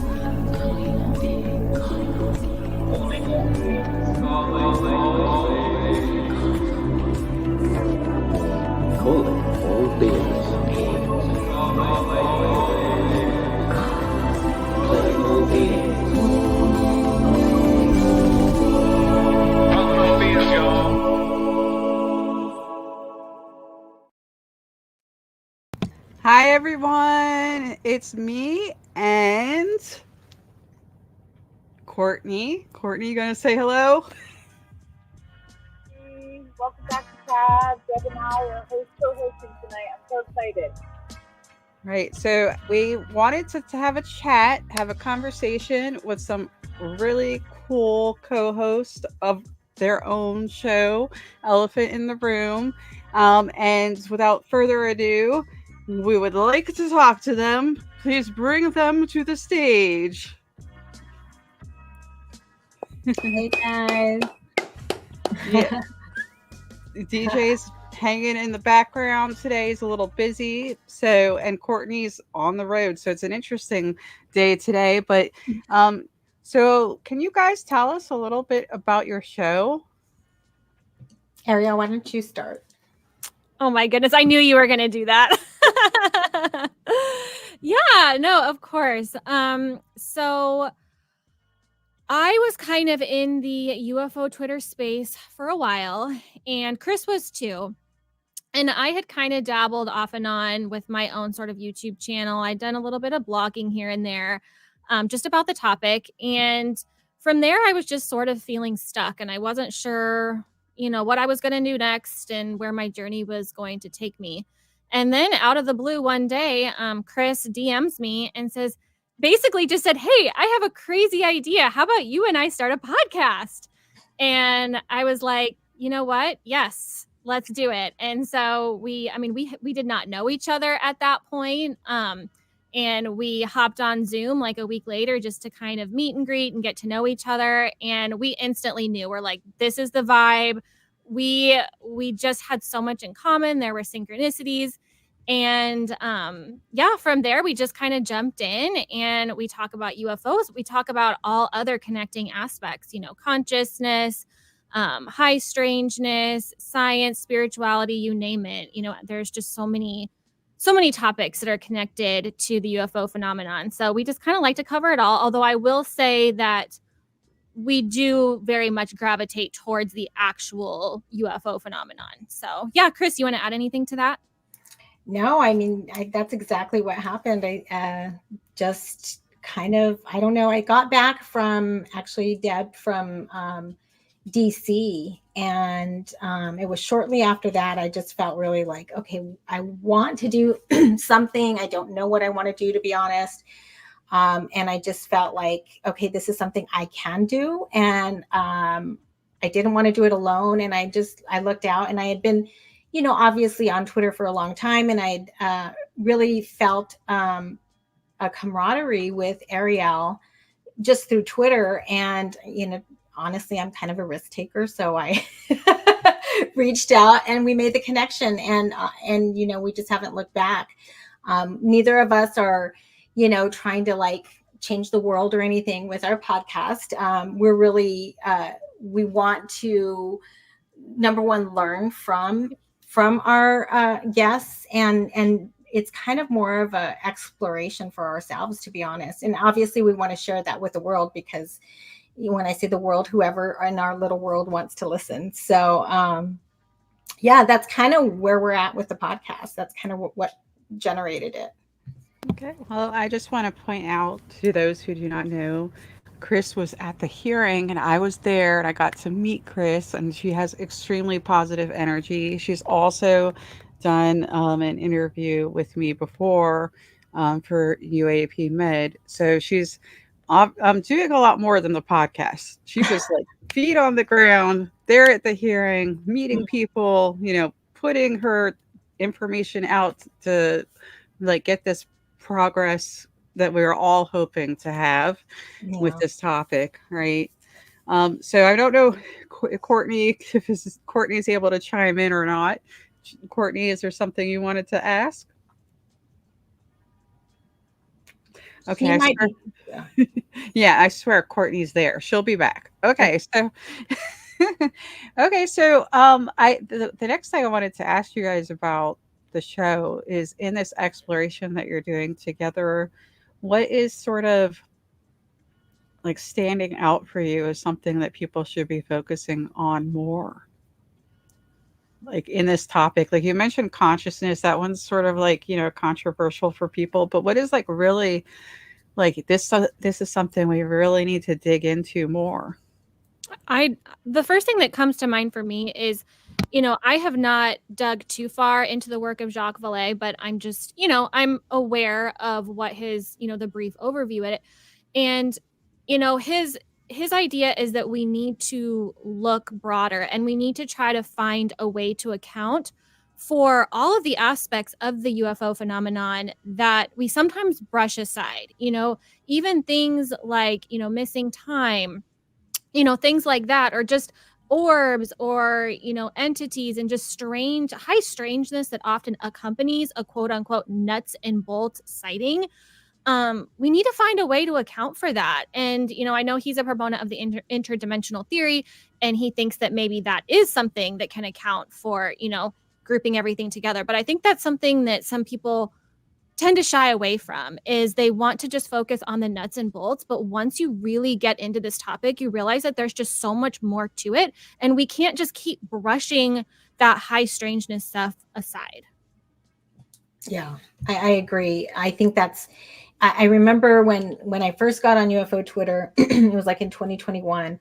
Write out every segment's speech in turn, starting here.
Calling all beings. Calling all beings. Hi everyone, it's me and Courtney. Courtney, you gonna say hello? Welcome back to Tab. Deb and I are co-hosting tonight. I'm so excited. Right, so we wanted to have a chat, have a conversation with some really cool co-hosts of their own show, Elephant in the Room. And without further ado, we would like to talk to them. Please bring them to the stage. Hey guys. Yeah. DJ's hanging in the background today. He's a little busy. So, and Courtney's on the road. So it's an interesting day today. But so can you guys tell us a little bit about your show? Ariel, why don't you start? Oh my goodness, I knew you were going to do that. Yeah, no, of course. So I was kind of in the UFO Twitter space for a while, and Chris was too. And I had kind of dabbled off and on with my own sort of YouTube channel. I'd done a little bit of blogging here and there, just about the topic. And from there, I was just sort of feeling stuck, and I wasn't sure, what I was going to do next and where my journey was going to take me. And then out of the blue one day, Chris DMs me and basically just said, "Hey, I have a crazy idea. How about you and I start a podcast?" And I was like, you know what? Yes, let's do it. And so we did not know each other at that point. And we hopped on Zoom like a week later just to kind of meet and greet and get to know each other. And we instantly knew, we're like, this is the vibe. We just had so much in common. There were synchronicities. And from there, we just kind of jumped in and we talk about UFOs. We talk about all other connecting aspects, consciousness, high strangeness, science, spirituality, you name it. There's just so many topics that are connected to the UFO phenomenon. So we just kind of like to cover it all. Although I will say that we do very much gravitate towards the actual UFO phenomenon. So yeah, Chris, you want to add anything to that? No, that's exactly what happened. I just kind of, I don't know. I got back from actually Deb from DC, and it was shortly after that I just felt really like, okay, I want to do something. I don't know what I want to do, to be honest. And I just felt like, okay, this is something I can do. And I didn't want to do it alone. And I looked out, and I had been, obviously on Twitter for a long time. And I really felt a camaraderie with Ariel just through Twitter. And, honestly, I'm kind of a risk taker. So I reached out and we made the connection, and we just haven't looked back. Neither of us are, trying to like change the world or anything with our podcast. We're really, we want to, number one, learn from our guests, and it's kind of more of an exploration for ourselves, to be honest. And obviously we want to share that with the world, because when I say the world, whoever in our little world wants to listen. So that's kind of where we're at with the podcast. That's kind of what generated it. Okay. Well, I just want to point out to those who do not know, Chris was at the hearing and I was there, and I got to meet Chris, and she has extremely positive energy. She's also done an interview with me before for UAP Med. So she's doing a lot more than the podcast. She was like feet on the ground there at the hearing, meeting people, putting her information out to like get this progress that we were all hoping to have with this topic, right? So I don't know, Courtney, if Courtney's able to chime in or not. Courtney, is there something you wanted to ask? Okay, He I might swear. be. Yeah. Yeah, I swear Courtney's there. She'll be back. Okay, so okay, so the next thing I wanted to ask you guys about the show is in this exploration that you're doing together, what is sort of like standing out for you as something that people should be focusing on more? Like in this topic, like you mentioned consciousness, that one's sort of like, controversial for people, but what is like really like this is something we really need to dig into more. The first thing that comes to mind for me is, I have not dug too far into the work of Jacques Vallée, but I'm just, I'm aware of what his, the brief overview at it. And, his idea is that we need to look broader and we need to try to find a way to account for all of the aspects of the UFO phenomenon that we sometimes brush aside, even things like, missing time, things like that, or just orbs or, entities and just high strangeness that often accompanies a quote unquote nuts and bolts sighting. We need to find a way to account for that. And, I know he's a proponent of the interdimensional theory, and he thinks that maybe that is something that can account for, grouping everything together. But I think that's something that some people tend to shy away from, is they want to just focus on the nuts and bolts. But once you really get into this topic, you realize that there's just so much more to it. And we can't just keep brushing that high strangeness stuff aside. Yeah, I agree. I think I remember when I first got on UFO Twitter, it was like in 2021,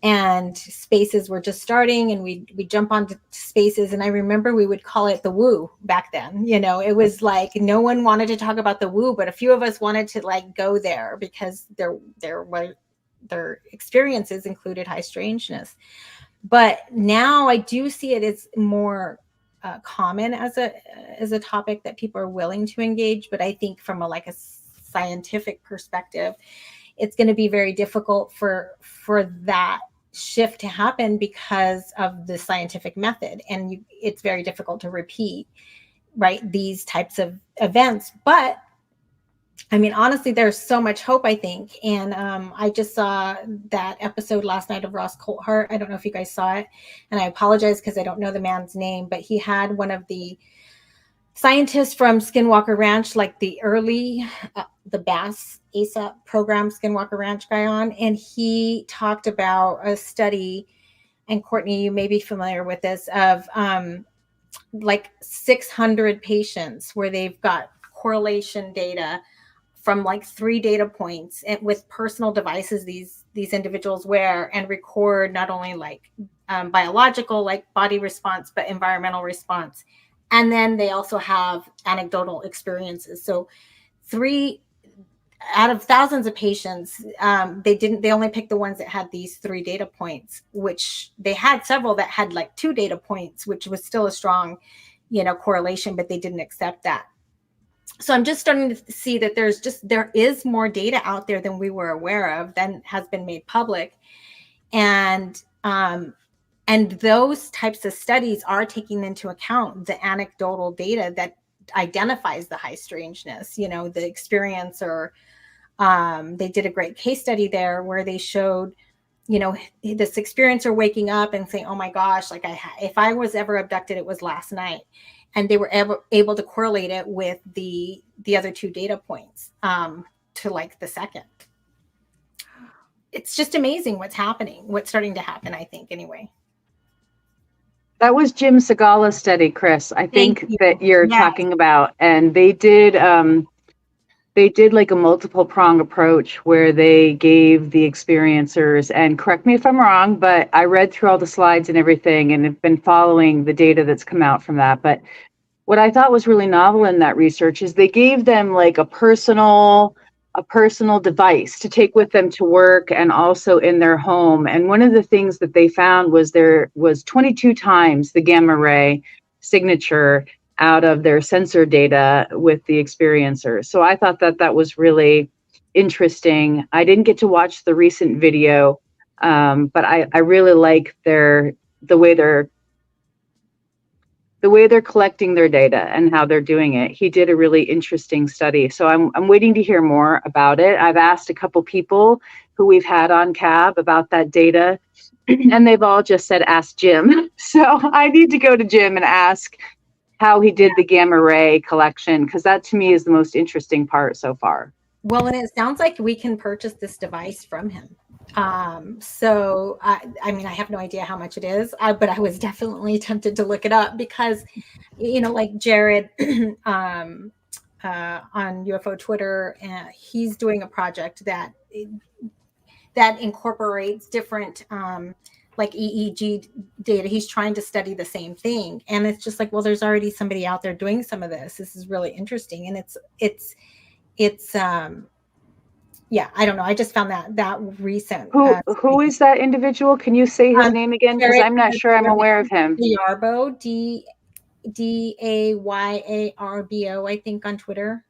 and spaces were just starting, and we jump onto spaces, and I remember we would call it the woo back then. It was like no one wanted to talk about the woo, but a few of us wanted to like go there because their experiences included high strangeness. But now I do see it as more common as a topic that people are willing to engage. But I think from a scientific perspective, it's going to be very difficult for that shift to happen because of the scientific method, and it's very difficult to repeat, right, these types of events. But I mean, honestly, there's so much hope, I think. And I just saw that episode last night of Ross Coulthart. I don't know if you guys saw it, and I apologize because I don't know the man's name, but he had one of the scientists from Skinwalker Ranch, like the early, the BASS ASAP program Skinwalker Ranch guy on. And he talked about a study, and Courtney, you may be familiar with this, of like 600 patients where they've got correlation data from like 3 data points, and with personal devices these individuals wear, and record not only like biological, like body response, but environmental response. And then they also have anecdotal experiences. So 3 out of thousands of patients, they only picked the ones that had these 3 data points, which they had several that had like 2 data points, which was still a strong, correlation, but they didn't accept that. So I'm just starting to see that there is more data out there than we were aware of, than has been made public. And those types of studies are taking into account the anecdotal data that identifies the high strangeness, the experiencer. They did a great case study there where they showed, this experiencer waking up and saying, oh my gosh, like if I was ever abducted, it was last night. And they were able to correlate it with the other 2 data points to like the second. It's just amazing what's starting to happen, I think, anyway. That was Jim Segala's study, Chris. I think that you're talking about, and they did like a multiple prong approach where they gave the experiencers, and correct me if I'm wrong, but I read through all the slides and everything and have been following the data that's come out from that. But what I thought was really novel in that research is they gave them like a personal device to take with them to work and also in their home. And one of the things that they found was there was 22 times the gamma ray signature out of their sensor data with the experiencer. So I thought that was really interesting. I didn't get to watch the recent video, but I really like the way they're the way they're collecting their data and how they're doing it. He did a really interesting study. So I'm waiting to hear more about it. I've asked a couple people who we've had on cab about that data, and they've all just said, ask Jim. So I need to go to Jim and ask how he did the gamma ray collection, because that to me is the most interesting part so far. Well, and it sounds like we can purchase this device from him. So I mean, I have no idea how much it is, but I was definitely tempted to look it up because, you know, like Jared on UFO Twitter, he's doing a project that incorporates different like EEG data. He's trying to study the same thing, and it's just like, well, there's already somebody out there doing some of this. This is really interesting, and it's yeah, I don't know. I just found that recent. Who is that individual? Can you say his name again? Because I'm not sure I'm aware of him. Dayarbo, Dayarbo, I think, on Twitter.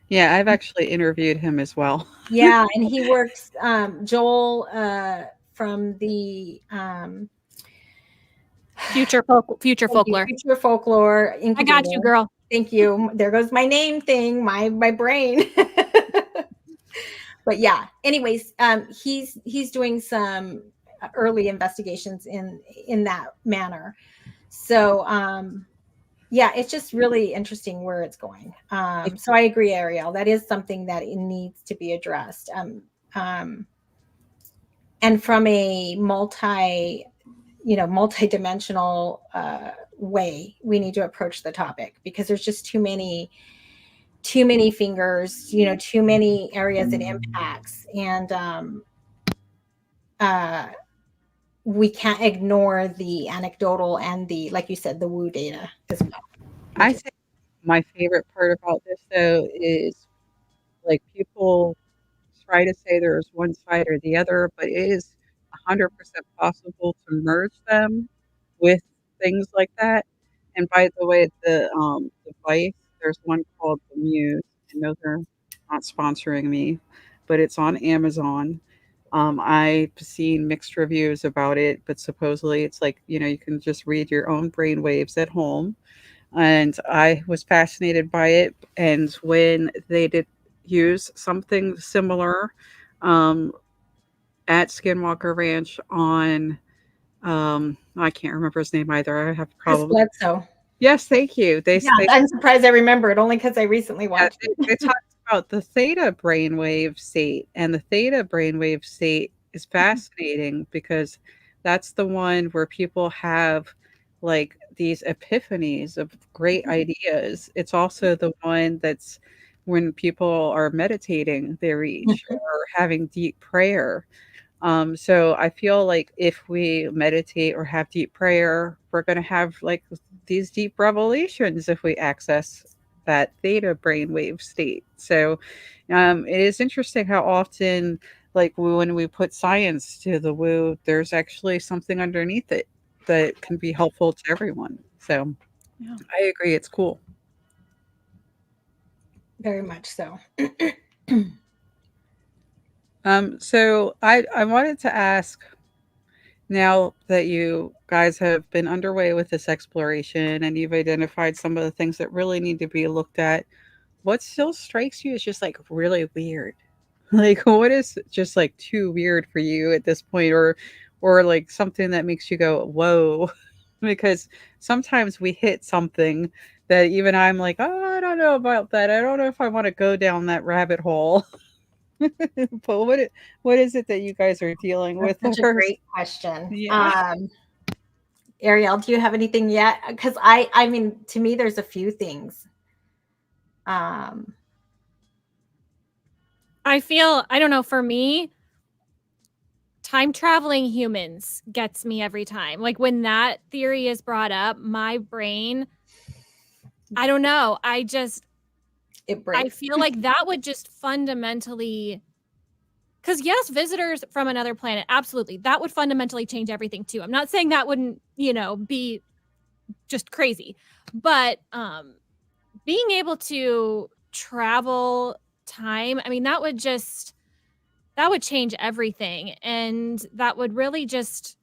Yeah, I've actually interviewed him as well. Yeah, and he works Joel from the Future folklore. Future folklore incubator. I got you, girl. Thank you. There goes my name thing, my brain. But yeah, anyways, he's doing some early investigations in that manner. So yeah, it's just really interesting where it's going. So I agree, Ariel. That is something that it needs to be addressed. And from a multi-dimensional way, we need to approach the topic, because there's just too many fingers, too many areas it impacts, and we can't ignore the anecdotal and the, like you said, the woo data as well. I think my favorite part about this, though, is like people try to say there's one side or the other, but it is 100% possible to merge them with things like that. And by the way, the device, there's one called the Muse. I know they're not sponsoring me, but it's on Amazon. I've seen mixed reviews about it, but supposedly it's like, you can just read your own brain waves at home. And I was fascinated by it. And when they did use something similar at Skinwalker Ranch on, I can't remember his name either. I have probably. Chris Bledsoe. Yes, thank you. I'm surprised I remember it, only because I recently watched it. They talked about the theta brainwave state, and the theta brainwave state is fascinating because that's the one where people have like these epiphanies of great ideas. It's also the one that's when people are meditating, they reach, or having deep prayer. So I feel like if we meditate or have deep prayer, we're going to have like these deep revelations if we access that theta brainwave state. So it is interesting how often, like when we put science to the woo, there's actually something underneath it that can be helpful to everyone. So yeah. I agree. It's cool. Very much so. So I wanted to ask, now that you guys have been underway with this exploration and you've identified some of the things that really need to be looked at, what still strikes you as just like really weird? Like what is just like too weird for you at this point, or like something that makes you go, whoa? Because sometimes we hit something that even I'm like, oh, I don't know about that. I don't know if I want to go down that rabbit hole. But what is it that you guys are dealing with? That's such a great question. Yeah. Ariel, do you have anything yet? Because I mean, to me, there's a few things. I feel, I don't know, for me, time traveling humans gets me every time. Like when that theory is brought up, my brain, I don't know. It breaks. I feel like that would just fundamentally, because yes, visitors from another planet, absolutely, that would fundamentally change everything too. I'm not saying that wouldn't, be just crazy, but being able to travel time, I mean, that would change everything, and that would really just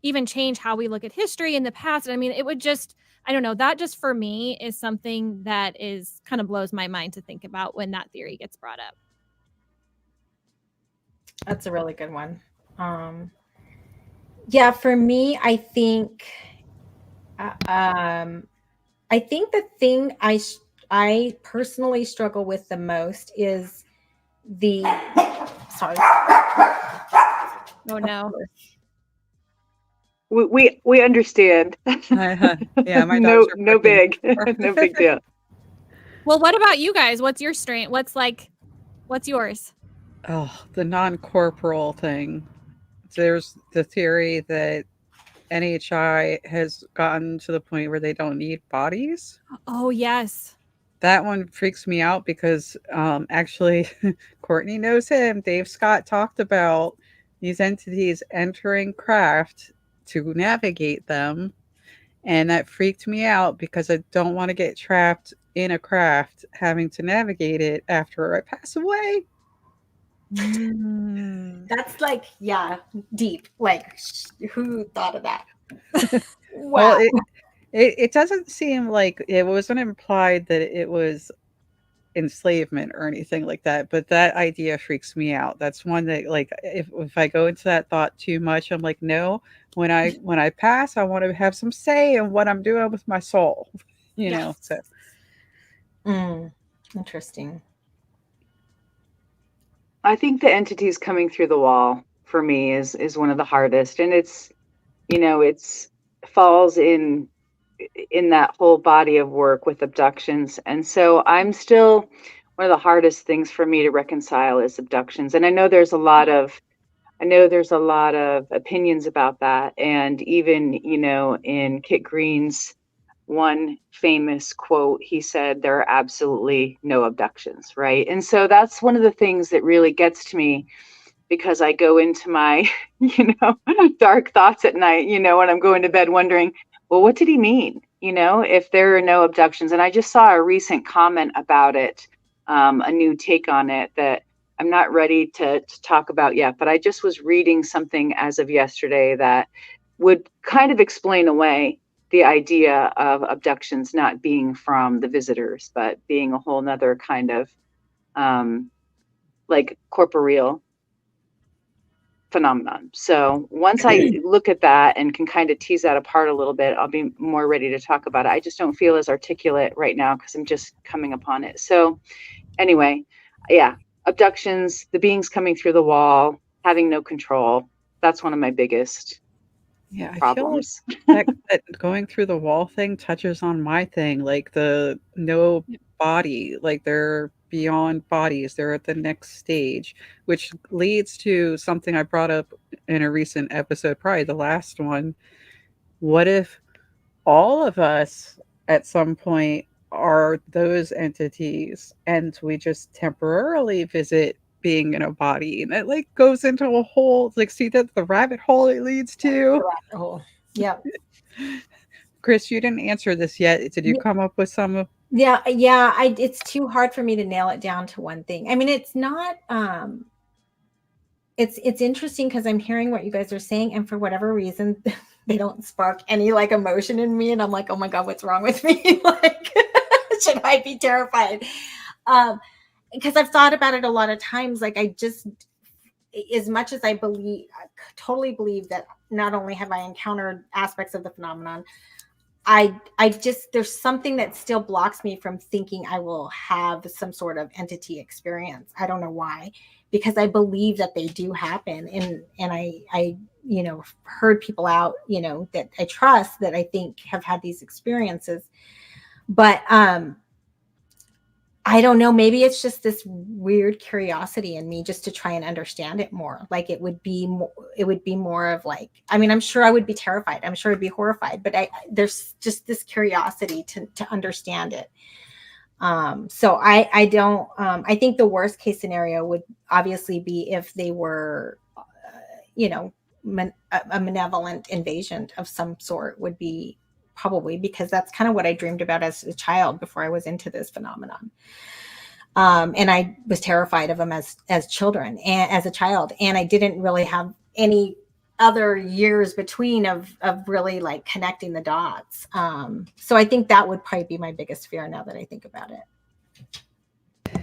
even change how we look at history in the past. I mean, it would just, I don't know, that just for me is something that is kind of blows my mind to think about when that theory gets brought up. That's a really good one. Yeah, for me, I think the thing I personally struggle with the most is the sorry. Oh no. We understand. Yeah, my no dogs are no barking. big no big deal. Well, what about you guys? What's your strength? What's yours? Oh, the non-corporal thing. There's the theory that NHI has gotten to the point where they don't need bodies. Oh, yes. That one freaks me out because actually, Courtney knows him. Dave Scott talked about these entities entering craft to navigate them. And that freaked me out because I don't want to get trapped in a craft having to navigate it after I pass away. That's like, yeah, deep. Like, who thought of that? Well, Wow. it doesn't seem like it wasn't implied that it was enslavement or anything like that, but that idea freaks me out. That's one that, like, if I go into that thought too much, I'm like, no, when I pass, I want to have some say in what I'm doing with my soul, you know. So Interesting. I think the entities coming through the wall for me is one of the hardest, and it's, you know, it's falls in that whole body of work with abductions. And so I'm still, one of the hardest things for me to reconcile is abductions. And I know there's a lot of opinions about that. And even, you know, in Kit Green's one famous quote, he said, there are absolutely no abductions, right? And so that's one of the things that really gets to me, because I go into my, you know, dark thoughts at night, you know, when I'm going to bed wondering, well, what did he mean? You know, if there are no abductions. And I just saw a recent comment about it, a new take on it that I'm not ready to talk about yet, but I just was reading something as of yesterday that would kind of explain away the idea of abductions not being from the visitors, but being a whole nother kind of like corporeal phenomenon. So once I look at that and can kind of tease that apart a little bit, I'll be more ready to talk about it. I just don't feel as articulate right now because I'm just coming upon it. So anyway, yeah, abductions, the beings coming through the wall, having no control. That's one of my biggest problems. I feel like that going through the wall thing touches on my thing, like the no body, like they're beyond bodies, they're at the next stage, which leads to something I brought up in a recent episode, probably the last one. What if all of us at some point are those entities and we just temporarily visit being in a body, and it like goes into a whole, like, see that the rabbit hole it leads to. Yep. Chris, you didn't answer this yet. Did you come up with some? Yeah. It's too hard for me to nail it down to one thing. I mean, it's not. It's interesting because I'm hearing what you guys are saying, and for whatever reason, they don't spark any like emotion in me, and I'm like, oh my god, what's wrong with me? Like, should I be terrified? Because I've thought about it a lot of times. Like, I just, as much as I totally believe that not only have I encountered aspects of the phenomenon, I just, there's something that still blocks me from thinking I will have some sort of entity experience. I don't know why, because I believe that they do happen. And I, you know, heard people out, you know, that I trust that I think have had these experiences. But, I don't know. Maybe it's just this weird curiosity in me just to try and understand it more. Like it would be more of like, I mean, I'm sure I would be terrified. I'm sure I'd be horrified, but there's just this curiosity to understand it. So I don't, I think the worst case scenario would obviously be if they were, you know, a malevolent invasion of some sort would be, probably, because that's kind of what I dreamed about as a child before I was into this phenomenon. And I was terrified of them as children and as a child. And I didn't really have any other years between of really like connecting the dots. So I think that would probably be my biggest fear now that I think about it.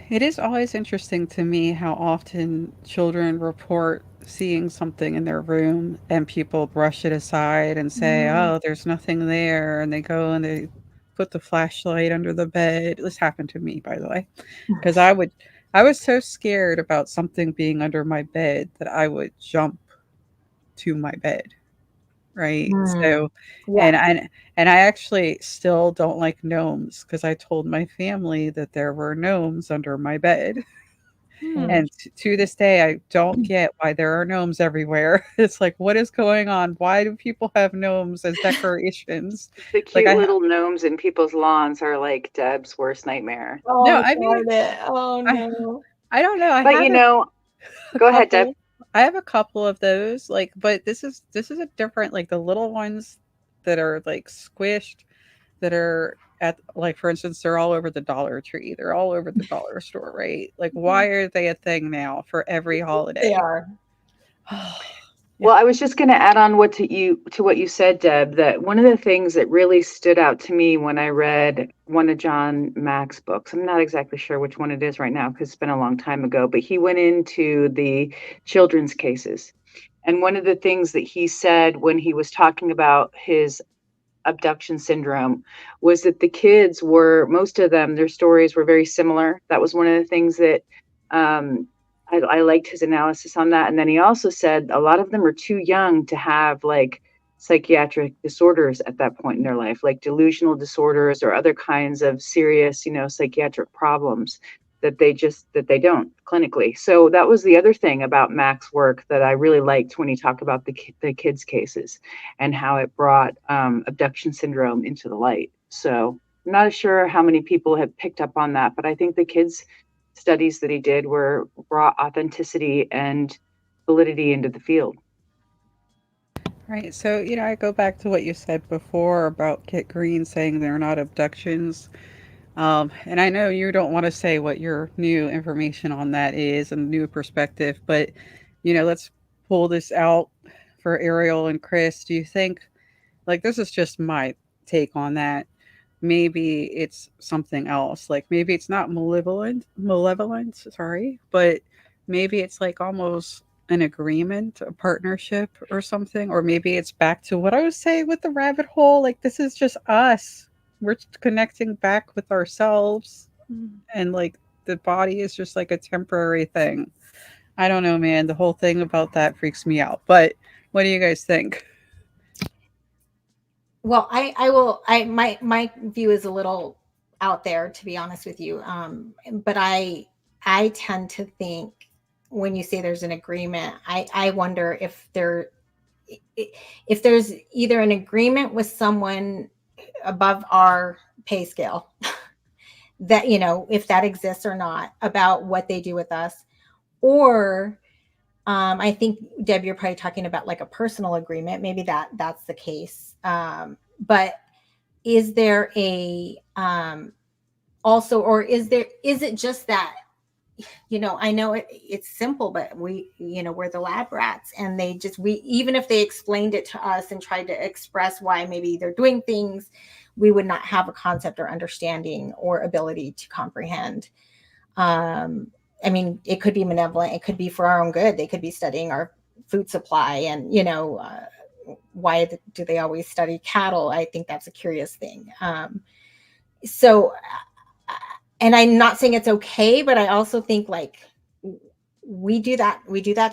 It is always interesting to me how often children report seeing something in their room and people brush it aside and say, "Oh, there's nothing there," and they go and they put the flashlight under the bed. This happened to me, by the way, because I was so scared about something being under my bed that I would jump to my bed. Right. So, and Yeah. I actually still don't like gnomes because I told my family that there were gnomes under my bed. And to this day, I don't get why there are gnomes everywhere. It's like, what is going on? Why do people have gnomes as decorations? The Like cute little gnomes in people's lawns are like Deb's worst nightmare. no, Oh, I mean, darn it. Oh I no. I don't know. But you know, A go ahead, Deb. couple. I have a couple of those, like, but this is a different, like the little ones that are like squished, that are at, like, for instance, they're all over the Dollar Tree. They're all over the dollar store, right? Like, why are they a thing now for every They holiday? are. Well, I was just going to add on to what you said, Deb, that one of the things that really stood out to me when I read one of John Mack's books, I'm not exactly sure which one it is right now because it's been a long time ago, but he went into the children's cases. And one of the things that he said when he was talking about his abduction syndrome was that the kids were, most of them, their stories were very similar. That was one of the things that I liked his analysis on that. And then he also said a lot of them are too young to have like psychiatric disorders at that point in their life, like delusional disorders or other kinds of serious, psychiatric problems that they don't clinically. So that was the other thing about Mac's work that I really liked when he talked about the kids' cases and how it brought abduction syndrome into the light. So I'm not sure how many people have picked up on that, but I think the kids' studies that he did brought authenticity and validity into the field. Right. So, I go back to what you said before about Kit Green saying they're not abductions. And I know you don't want to say what your new information on that is and new perspective, but let's pull this out for Ariel and Chris. Do you think, like, this is just my take on that? Maybe it's something else. Like, maybe it's not malevolent, sorry, but maybe it's like almost an agreement, a partnership or something. Or maybe it's back to what I was saying with the rabbit hole. Like, this is just us. We're connecting back with ourselves. And like the body is just like a temporary thing. I don't know, man. The whole thing about that freaks me out. But what do you guys think? Well, my view is a little out there, to be honest with you. But I tend to think when you say there's an agreement, I wonder if there's either an agreement with someone above our pay scale that, if that exists or not, about what they do with us, or I think, Deb, you're probably talking about like a personal agreement. Maybe that's the case. But is there also, or is it just that, I know it's simple, but we're the lab rats, and even if they explained it to us and tried to express why maybe they're doing things, we would not have a concept or understanding or ability to comprehend. I mean, it could be malevolent. It could be for our own good. They could be studying our food supply. And, why do they always study cattle? I think that's a curious thing. And I'm not saying it's okay, but I also think like we do that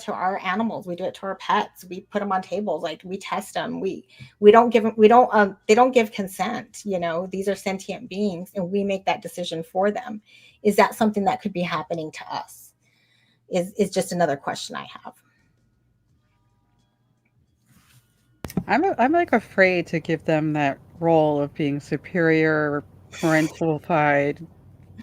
to our animals. We do it to our pets. We put them on tables. Like, we test them. They don't give consent. These are sentient beings, and we make that decision for them. Is that something that could be happening to us? Is just another question I have. I'm like afraid to give them that role of being superior parentalified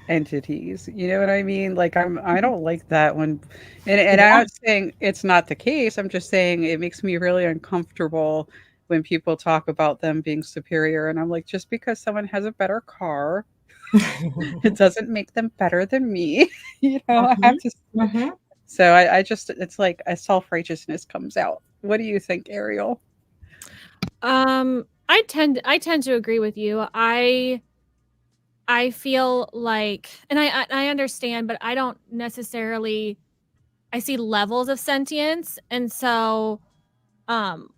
entities. You know what I mean? Like, I don't like that one. And I'm not saying it's not the case. I'm just saying it makes me really uncomfortable when people talk about them being superior. And I'm like, just because someone has a better car, it doesn't make them better than me. I have to. So I just, it's like a self-righteousness comes out. What do you think, Ariel? I tend to agree with you. I feel like, and I understand, but I don't necessarily. I see levels of sentience, and so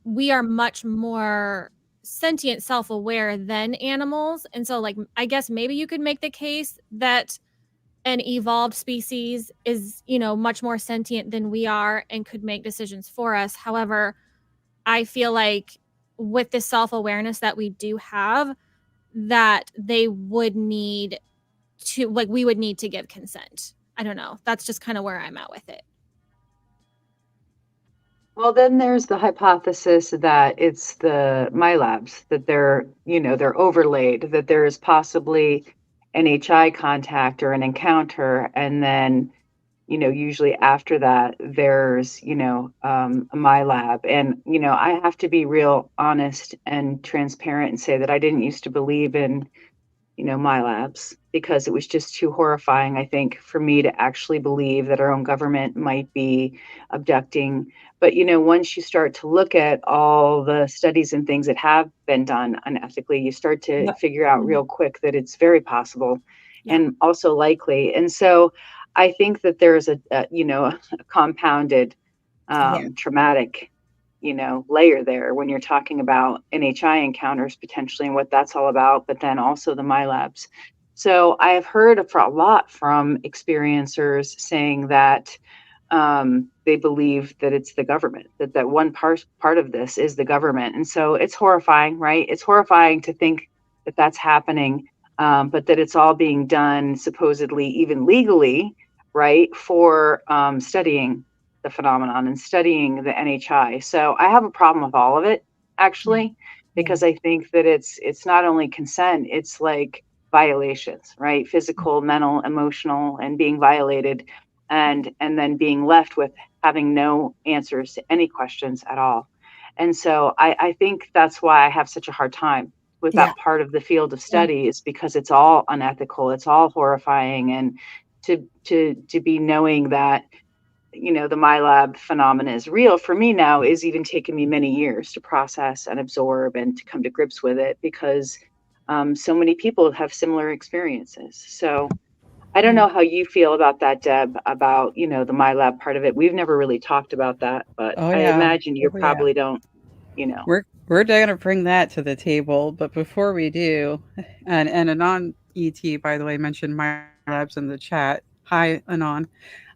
we are much more sentient, self-aware than animals, and so like I guess maybe you could make the case that an evolved species is, you know, much more sentient than we are and could make decisions for us. However, I feel like with the self-awareness that we do have, that they would need to, like, we would need to give consent. I don't know. That's just kind of where I'm at with it. Well, then there's the hypothesis that it's the MyLabs, that they're, you know, they're overlaid, that there is possibly an HI contact or an encounter, and then, you know, usually after that, there's, you know, a MyLab. And, you know, I have to be real honest and transparent and say that I didn't used to believe in, you know, MyLabs, because it was just too horrifying, I think, for me to actually believe that our own government might be abducting. But, you know, once you start to look at all the studies and things that have been done unethically, you start to figure out real quick that it's very possible and also likely. And so I think that there's a you know, a compounded traumatic, you know, layer there when you're talking about NHI encounters potentially and what that's all about, but then also the MyLabs. So I have heard a lot from experiencers saying that they believe that it's the government, that one part of this is the government. And so it's horrifying, right? It's horrifying to think that that's happening, but that it's all being done supposedly even legally, right, for studying the phenomenon and studying the NHI. So I have a problem with all of it, actually, because I think that it's not only consent, it's like violations, right? Physical, mental, emotional, and being violated, and then being left with having no answers to any questions at all. And so I think that's why I have such a hard time with that part of the field of study, is because it's all unethical, it's all horrifying, and to be knowing that, you know, the MyLab phenomena is real for me now is even taken me many years to process and absorb and to come to grips with it, because so many people have similar experiences. So I don't know how you feel about that, Deb, about, you know, the MyLab part of it. We've never really talked about that, but I imagine you probably don't, you know. We're going to bring that to the table, but before we do, and Anon ET, by the way, mentioned MyLabs in the chat. Hi, Anon.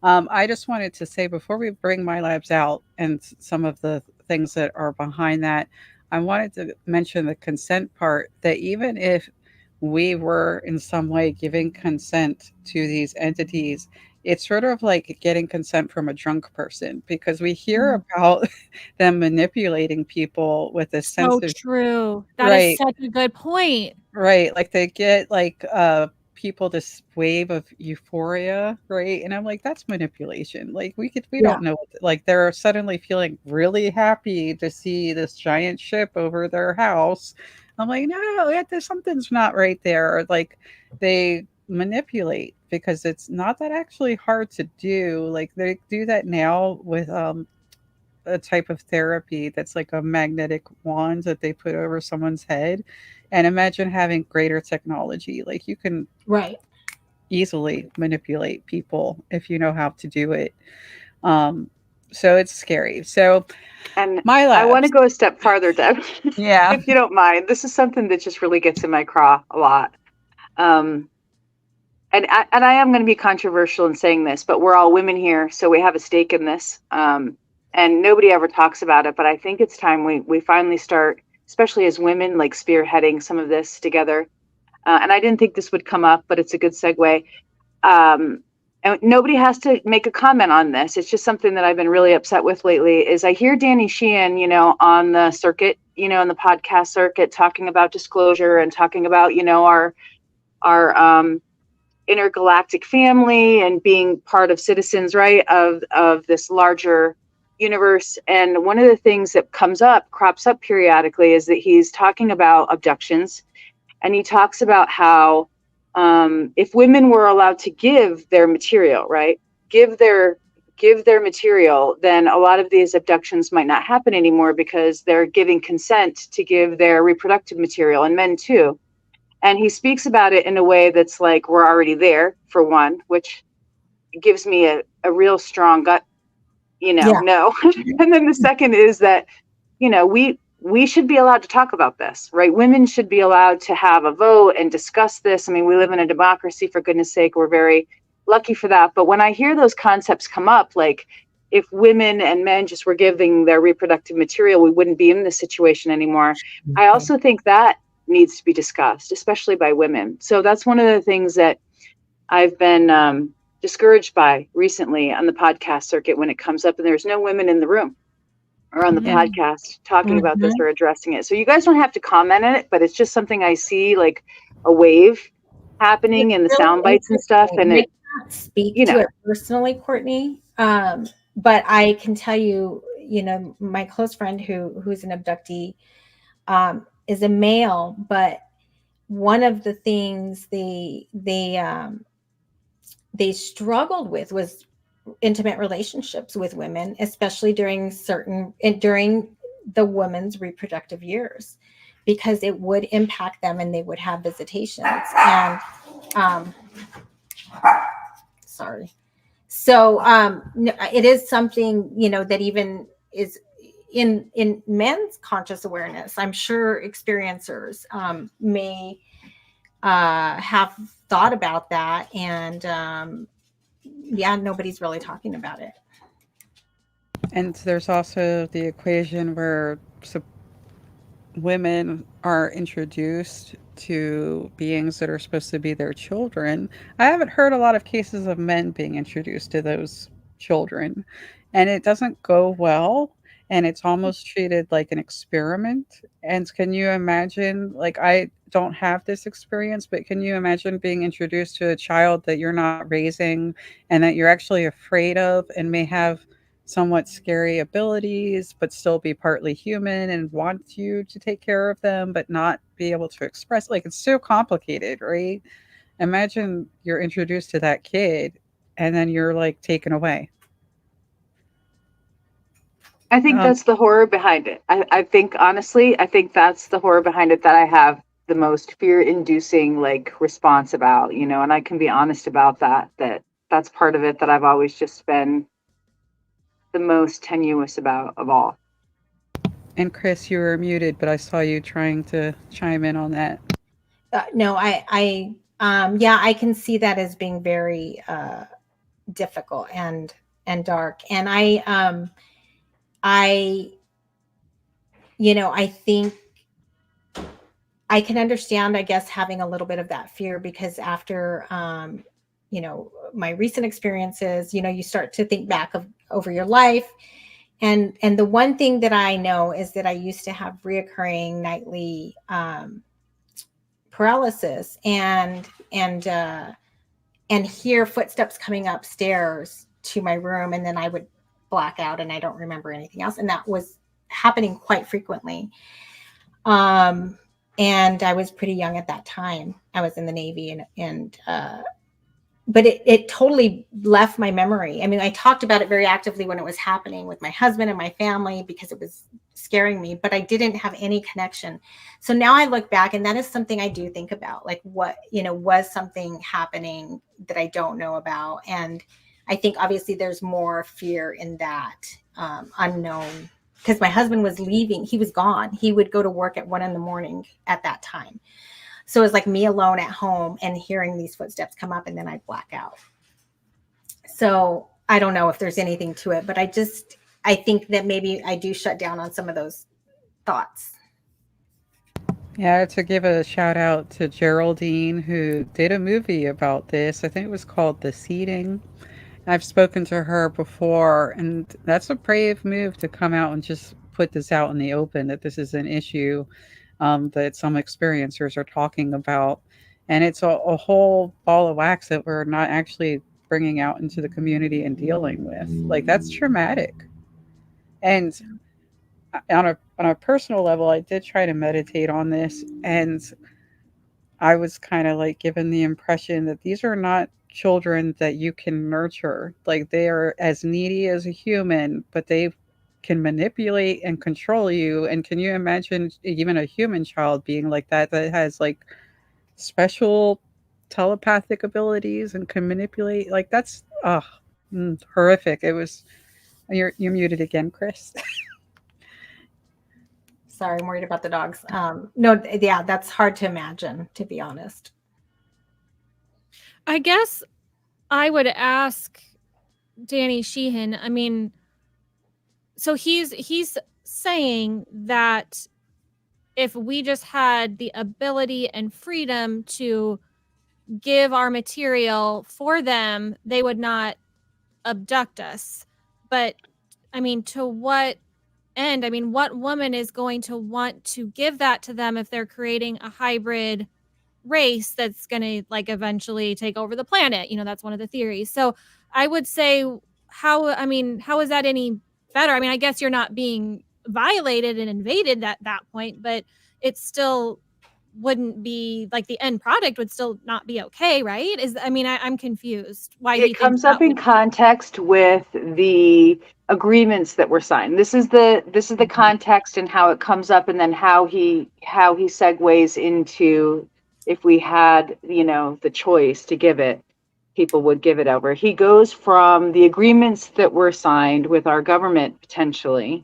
I just wanted to say, before we bring MyLabs out and some of the things that are behind that, I wanted to mention the consent part, that even if we were in some way giving consent to these entities, it's sort of like getting consent from a drunk person, because we hear about them manipulating people with a sense So of true. That is such a good point. right, like they get like people this wave of euphoria, right? And I'm like, that's manipulation. Like we don't know, like they're suddenly feeling really happy to see this giant ship over their house. I'm like, no, something's not right there. Or like they manipulate, because it's not that actually hard to do. Like they do that now with a type of therapy that's like a magnetic wand that they put over someone's head. And imagine having greater technology. Like you can easily manipulate people if you know how to do it. So it's scary. So, and MyLabs. I want to go a step farther, Deb. Yeah. If you don't mind. This is something that just really gets in my craw a lot. And I am going to be controversial in saying this, but we're all women here, so we have a stake in this. And nobody ever talks about it, but I think it's time we finally start, especially as women, like spearheading some of this together. And I didn't think this would come up, but it's a good segue. And nobody has to make a comment on this. It's just something that I've been really upset with lately, is I hear Danny Sheehan, you know, on the circuit, you know, in the podcast circuit, talking about disclosure and talking about, you know, our intergalactic family and being part of citizens, right, of this larger universe. And one of the things that crops up periodically, is that he's talking about abductions, and he talks about how if women were allowed to give their material, right, give their give their material, then a lot of these abductions might not happen anymore because they're giving consent to give their reproductive material, and men too. And he speaks about it in a way that's like, we're already there, for one, which gives me a real strong gut, no. And then the second is that, we should be allowed to talk about this, right? Women should be allowed to have a vote and discuss this. I mean, we live in a democracy, for goodness sake. We're very lucky for that. But when I hear those concepts come up, like if women and men just were giving their reproductive material, we wouldn't be in this situation anymore. I also think that needs to be discussed, especially by women. So that's one of the things that I've been discouraged by recently on the podcast circuit when it comes up, and there's no women in the room or on the podcast talking about this or addressing it. So you guys don't have to comment on it, but it's just something I see, like a wave happening in the sound bites and stuff. And I can't speak to it personally, Courtney, but I can tell you, my close friend who's an abductee is a male, but one of the things they struggled with was intimate relationships with women, especially during the woman's reproductive years, because it would impact them and they would have visitations. And sorry. So it is something, that even is in men's conscious awareness. I'm sure experiencers may have thought about that, and nobody's really talking about it. And there's also the equation where women are introduced to beings that are supposed to be their children. I haven't heard a lot of cases of men being introduced to those children, and it doesn't go well, and it's almost treated like an experiment. And can you imagine, like, I don't have this experience, but can you imagine being introduced to a child that you're not raising and that you're actually afraid of and may have somewhat scary abilities, but still be partly human and want you to take care of them, but not be able to express? Like, it's so complicated, right? Imagine you're introduced to that kid and then you're like taken away. I think that's the horror behind it. I think, honestly, that's the horror behind it that I have the most fear-inducing, like, response about, and I can be honest about that's part of it that I've always just been the most tenuous about of all. And Chris, you were muted, but I saw you trying to chime in on that. No, I can see that as being very difficult and dark. And I think I can understand, I guess, having a little bit of that fear, because after, my recent experiences, you start to think back over your life. And the one thing that I know is that I used to have reoccurring nightly paralysis and hear footsteps coming upstairs to my room, and then I would black out and I don't remember anything else. And that was happening quite frequently. And I was pretty young at that time. I was in the Navy, but it totally left my memory. I mean, I talked about it very actively when it was happening with my husband and my family because it was scaring me, but I didn't have any connection. So now I look back, and that is something I do think about, like, what, was something happening that I don't know about? And I think obviously there's more fear in that unknown, because my husband was leaving. He was gone. He would go to work at 1 a.m. at that time. So it was like me alone at home and hearing these footsteps come up, and then I'd black out. So I don't know if there's anything to it, but I think that maybe I do shut down on some of those thoughts. Yeah, to give a shout out to Geraldine, who did a movie about this. I think it was called The Seeding. I've spoken to her before, and that's a brave move to come out and just put this out in the open, that this is an issue that some experiencers are talking about. And it's a whole ball of wax that we're not actually bringing out into the community and dealing with. Like, that's traumatic. And on a personal level, I did try to meditate on this, and I was kind of like given the impression that these are not children that you can nurture. Like they are as needy as a human, but they can manipulate and control you. And can you imagine even a human child being like that, that has like special telepathic abilities and can manipulate? Like that's horrific. It was. You're muted again, Chris. Sorry, I'm worried about the dogs. No, yeah, that's hard to imagine, to be honest. I guess I would ask Danny Sheehan. I mean, so he's saying that if we just had the ability and freedom to give our material for them, they would not abduct us. But I mean, to what end? I mean, what woman is going to want to give that to them if they're creating a hybrid race that's going to like eventually take over the planet? You know, that's one of the theories. So I would say, how is that any better? I mean, I guess you're not being violated and invaded at that point, but it still wouldn't be like the end product would still not be okay, right? I'm confused why he It thinks comes up that in would. context with the agreements that were signed. This is the context and how it comes up, and then how he segues into, if we had, the choice to give it, people would give it over. He goes from the agreements that were signed with our government potentially,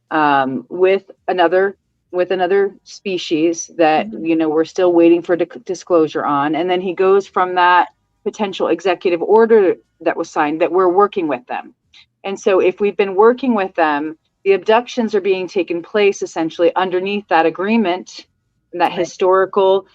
with another species that we're still waiting for disclosure on, and then he goes from that potential executive order that was signed that we're working with them. And so if we've been working with them, the abductions are being taken place essentially underneath that agreement and that Right. historical,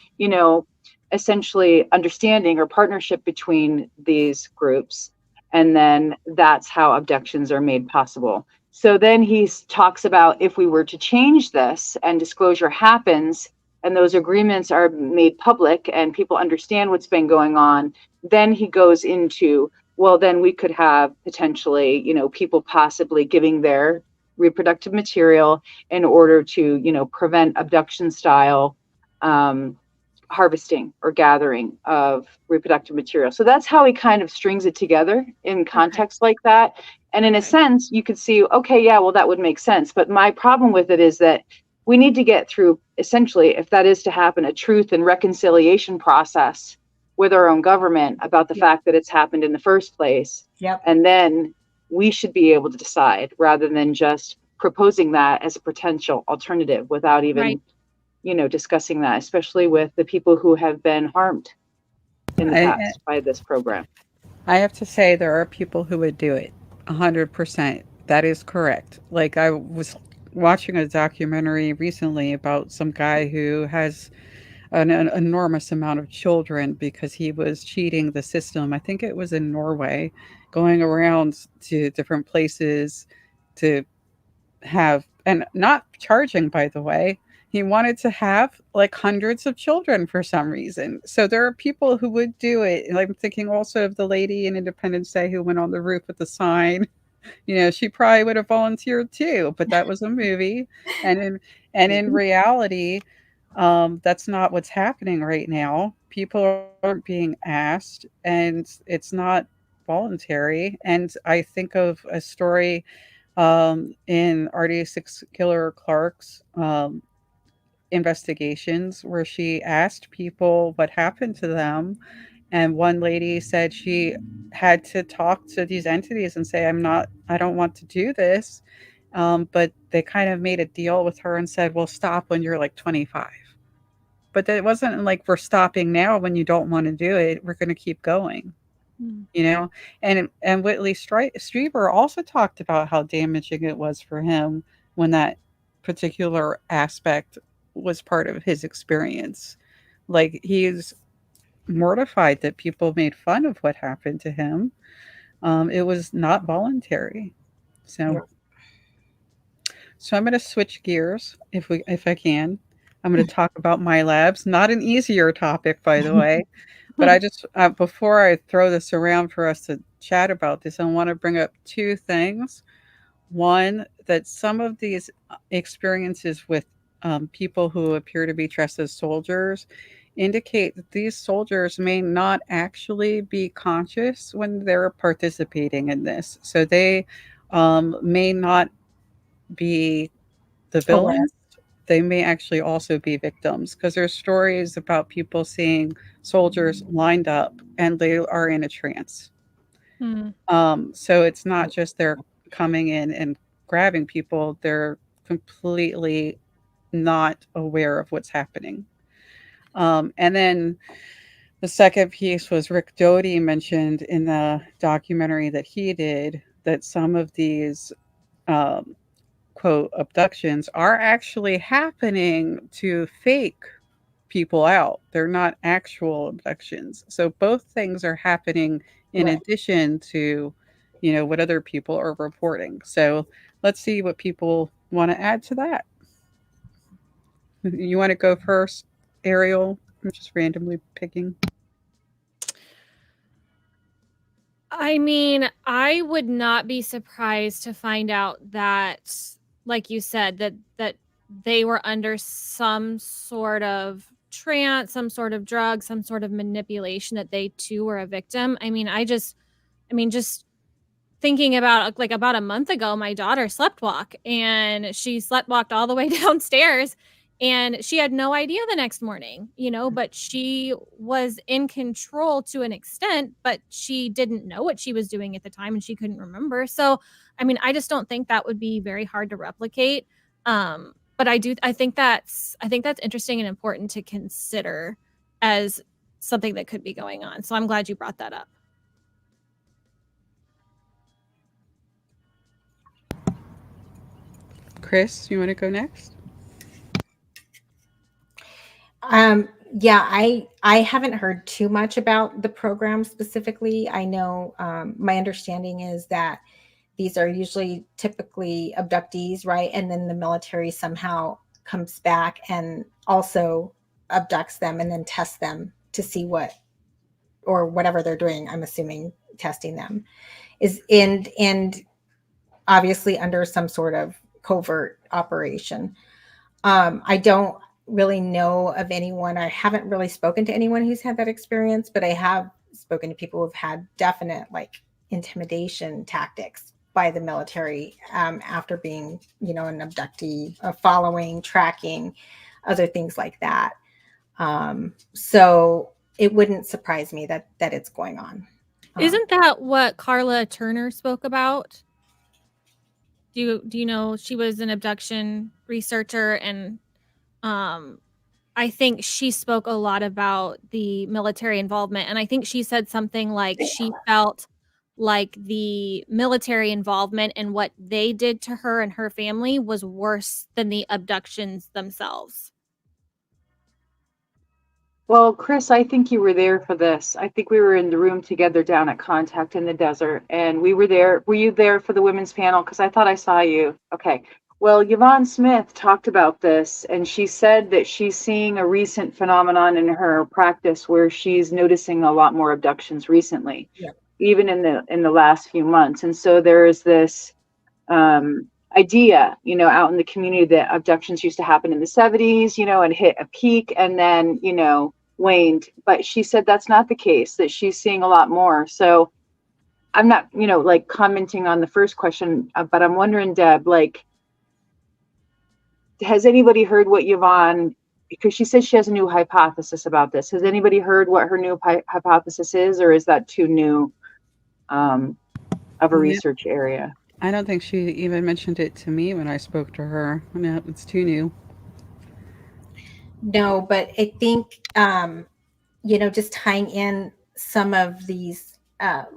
essentially understanding or partnership between these groups. And then that's how abductions are made possible. So then he talks about, if we were to change this and disclosure happens and those agreements are made public and people understand what's been going on, then he goes into, well, then we could have potentially, people possibly giving their reproductive material in order to, prevent abduction style harvesting or gathering of reproductive material. So that's how he kind of strings it together in context like that. And in a sense, you could see, okay, yeah, well, that would make sense. But my problem with it is that we need to get through, essentially, if that is to happen, a truth and reconciliation process with our own government about the fact that it's happened in the first place. Yep. And then we should be able to decide, rather than just proposing that as a potential alternative without even, discussing that, especially with the people who have been harmed in the past by this program. I have to say, there are people who would do it 100%. That is correct. Like, I was watching a documentary recently about some guy who has an enormous amount of children because he was cheating the system. I think it was in Norway, going around to different places to have, and not charging, by the way. He wanted to have like hundreds of children for some reason. So there are people who would do it. And I'm thinking also of the lady in Independence Day who went on the roof with the sign. She probably would have volunteered too, but that was a movie. And in reality, that's not what's happening right now. People aren't being asked, and it's not voluntary. And I think of a story in RD6 Killer Clark's investigations where she asked people what happened to them. And one lady said she had to talk to these entities and say, I don't want to do this. But they kind of made a deal with her and said, well, stop when you're like 25. But it wasn't like, we're stopping now when you don't want to do it. We're going to keep going. And Whitley Strieber also talked about how damaging it was for him when that particular aspect was part of his experience. Like, he's mortified that people made fun of what happened to him. It was not voluntary. So I'm going to switch gears if I can. I'm going to talk about my labs. Not an easier topic, by the way. But I just, before I throw this around for us to chat about this, I want to bring up two things. One, that some of these experiences with people who appear to be dressed as soldiers indicate that these soldiers may not actually be conscious when they're participating in this. So they may not be the Aware. villains. They may actually also be victims because there's stories about people seeing soldiers lined up and they are in a trance. Hmm. So it's not just they're coming in and grabbing people, they're completely not aware of what's happening. And then the second piece was Rick Doty mentioned in the documentary that he did that some of these um, quote abductions are actually happening to fake people out. They're not actual abductions. So both things are happening in Right. addition to, you know, what other people are reporting. So let's see what people want to add to that. You want to go first, Ariel? I'm just randomly picking. I mean, I would not be surprised to find out that, like you said, that they were under some sort of trance, some sort of drug, some sort of manipulation, that they too were a victim. Just thinking about, like, about a month ago, my daughter slept walk, and she slept walked all the way downstairs, and she had no idea the next morning, but she was in control to an extent, but she didn't know what she was doing at the time, and she couldn't remember. So, I just don't think that would be very hard to replicate. But I think that's interesting and important to consider as something that could be going on. So I'm glad you brought that up. Chris, you want to go next? Yeah, I haven't heard too much about the program specifically. I know my understanding is that these are usually typically abductees, right? And then the military somehow comes back and also abducts them and then tests them to see what or whatever they're doing. I'm assuming testing them is and obviously under some sort of covert operation. I don't really know of anyone. I haven't really spoken to anyone who's had that experience, but I have spoken to people who've had definite like intimidation tactics by the military after being, an abductee, following, tracking, other things like that. So it wouldn't surprise me that it's going on. Isn't that what Carla Turner spoke about? Do you know, she was an abduction researcher, and I think she spoke a lot about the military involvement, and I think she said something like she felt like the military involvement and what they did to her and her family was worse than the abductions themselves. Well, Chris, I think you were there for this. I think we were in the room together down at Contact in the Desert, and we were there. Were you there for the women's panel? Because I thought I saw you. Okay. Well, Yvonne Smith talked about this, and she said that she's seeing a recent phenomenon in her practice where she's noticing a lot more abductions recently, even in the last few months. And so there is this idea, out in the community that abductions used to happen in the 70s, and hit a peak and then, waned. But she said that's not the case, that she's seeing a lot more. So I'm not, like commenting on the first question, but I'm wondering, Deb, like, has anybody heard what Yvonne, because she says she has a new hypothesis about this. Has anybody heard what her new hypothesis is, or is that too new of a research area? I don't think she even mentioned it to me when I spoke to her. No, it's too new. No, but I think, just tying in some of these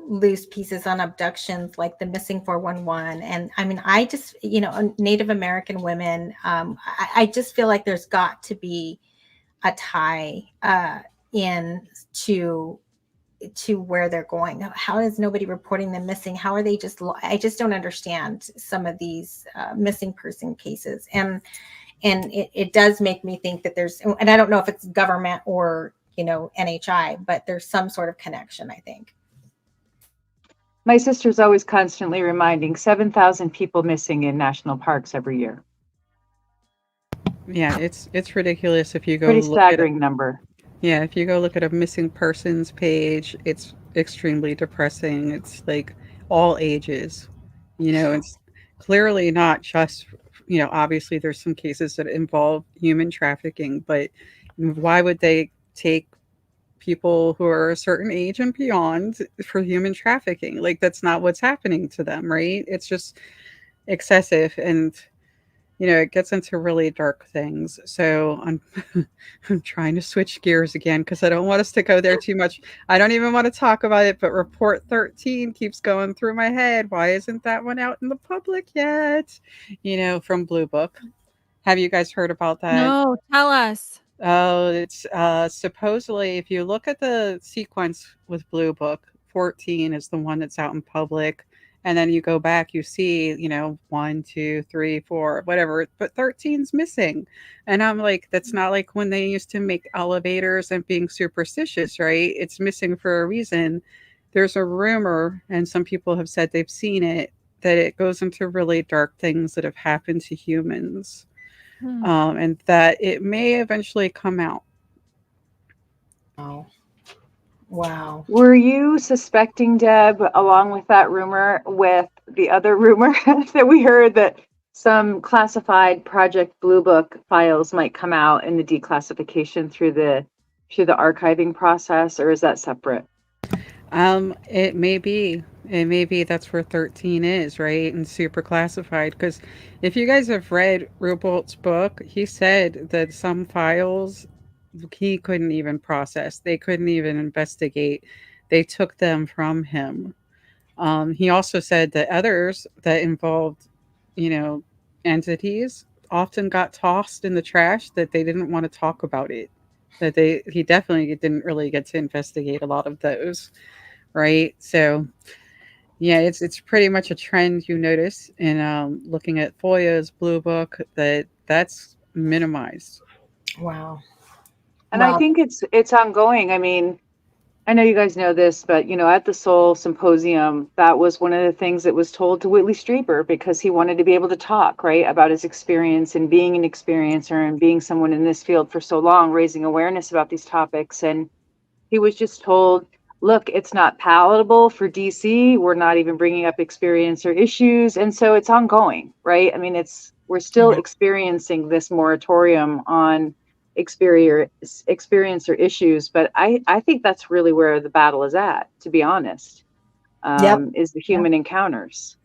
loose pieces on abductions, like the missing 411. And I just, Native American women, I just feel like there's got to be a tie in to where they're going. How is nobody reporting them missing? How are they I just don't understand some of these missing person cases. And it does make me think that there's, and I don't know if it's government or, NHI, but there's some sort of connection, I think. My sister's always constantly reminding 7,000 people missing in national parks every year. Yeah, it's ridiculous if you go Pretty look staggering number. Yeah, if you go look at a missing persons page, it's extremely depressing. It's like all ages. It's clearly not just, obviously there's some cases that involve human trafficking, but why would they take people who are a certain age and beyond for human trafficking? Like, that's not what's happening to them, right? It's just excessive. And it gets into really dark things. So I'm trying to switch gears again because I don't want us to go there too much. I don't even want to talk about it, but Report 13 keeps going through my head. Why isn't that one out in the public yet? From Blue Book. Have you guys heard about that? No, tell us. Oh, it's supposedly, if you look at the sequence with Blue Book, 14 is the one that's out in public. And then you go back, you see, 1, 2, 3, 4, whatever, but 13's missing. And I'm like, that's not like when they used to make elevators and being superstitious, right? It's missing for a reason. There's a rumor, and some people have said they've seen it, that it goes into really dark things that have happened to humans, Hmm. and that it may eventually come out. Oh, wow. Were you suspecting, Deb, along with that rumor, with the other rumor that we heard that some classified Project Blue Book files might come out in the declassification through the archiving process, or is that separate? It may be. It may be that's where 13 is, right? And super classified. Because if you guys have read Rubolt's book, he said that some files he couldn't even process, they couldn't even investigate. They took them from him. He also said that others that involved, you know, entities often got tossed in the trash, that they didn't want to talk about it. He definitely didn't really get to investigate a lot of those, right? So yeah, it's pretty much a trend you notice in looking at FOIA's Blue Book, that's minimized. Wow. And I Wow. think it's ongoing. I mean, I know you guys know this, but at the Soul Symposium, that was one of the things that was told to Whitley Strieber, because he wanted to be able to talk, right, about his experience and being an experiencer and being someone in this field for so long, raising awareness about these topics. And he was just told, look, it's not palatable for DC. We're not even bringing up experiencer issues. And so it's ongoing, right? I mean, we're still experiencing this moratorium on experiencer issues, but I think that's really where the battle is at, to be honest, Yep. is the human encounters.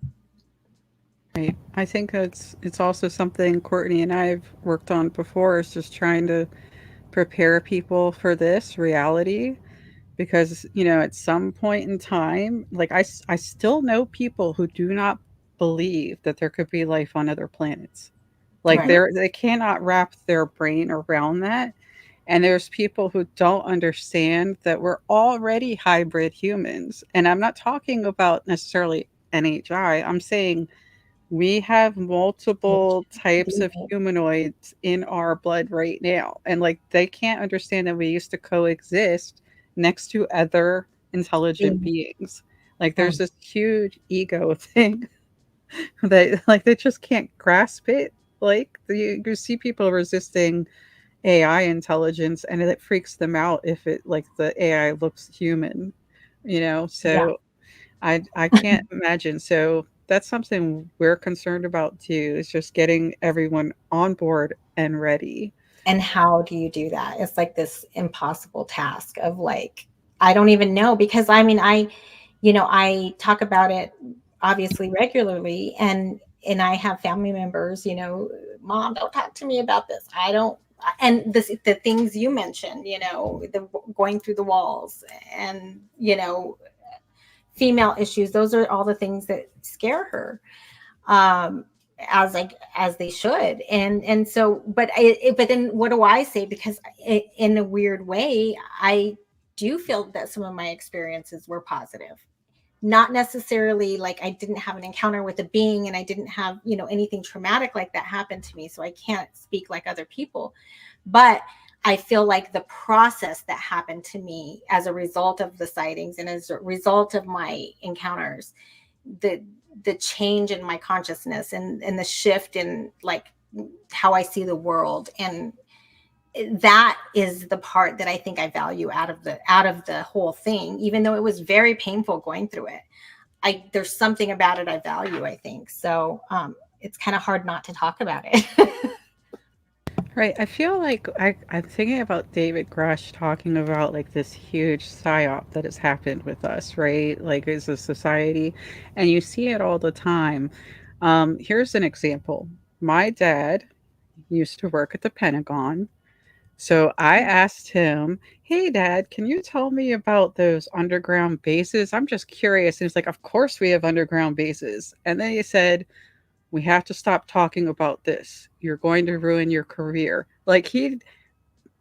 Right. I think it's also something Courtney and I've worked on before, is just trying to prepare people for this reality, because at some point in time, like I still know people who do not believe that there could be life on other planets. Like, Right. they cannot wrap their brain around that. And there's people who don't understand that we're already hybrid humans. And I'm not talking about necessarily NHI. I'm saying we have multiple types of humanoids in our blood right now. And like, they can't understand that we used to coexist next to other intelligent beings. Like, there's this huge ego thing that, like, they just can't grasp it. Like, you see people resisting AI intelligence, and it freaks them out if it, like, the AI looks human, Yeah. so I can't imagine. So that's something we're concerned about too, is just getting everyone on board and ready. And how do you do that? It's like this impossible task of like, I don't even know, because I mean, I talk about it obviously regularly, and I have family members, mom, don't talk to me about this. I don't, and the things you mentioned, the going through the walls, and female issues, those are all the things that scare her, as they should. And so, but then what do I say? Because in a weird way, I do feel that some of my experiences were positive. Not necessarily like I didn't have an encounter with a being, and I didn't have, anything traumatic like that happen to me. So I can't speak like other people, but I feel like the process that happened to me as a result of the sightings and as a result of my encounters, the change in my consciousness, and the shift in like how I see the world, and that is the part that I think I value out of the whole thing, even though it was very painful going through it. There's something about it I value, I think. So it's kind of hard not to talk about it. Right. I feel like I'm thinking about David Grush talking about like this huge psyop that has happened with us, right? Like as a society. And you see it all the time. Here's an example. My dad used to work at the Pentagon. So I asked him, "Hey, Dad, can you tell me about those underground bases? I'm just curious." And he's like, "Of course we have underground bases." And then he said, "We have to stop talking about this. You're going to ruin your career." Like he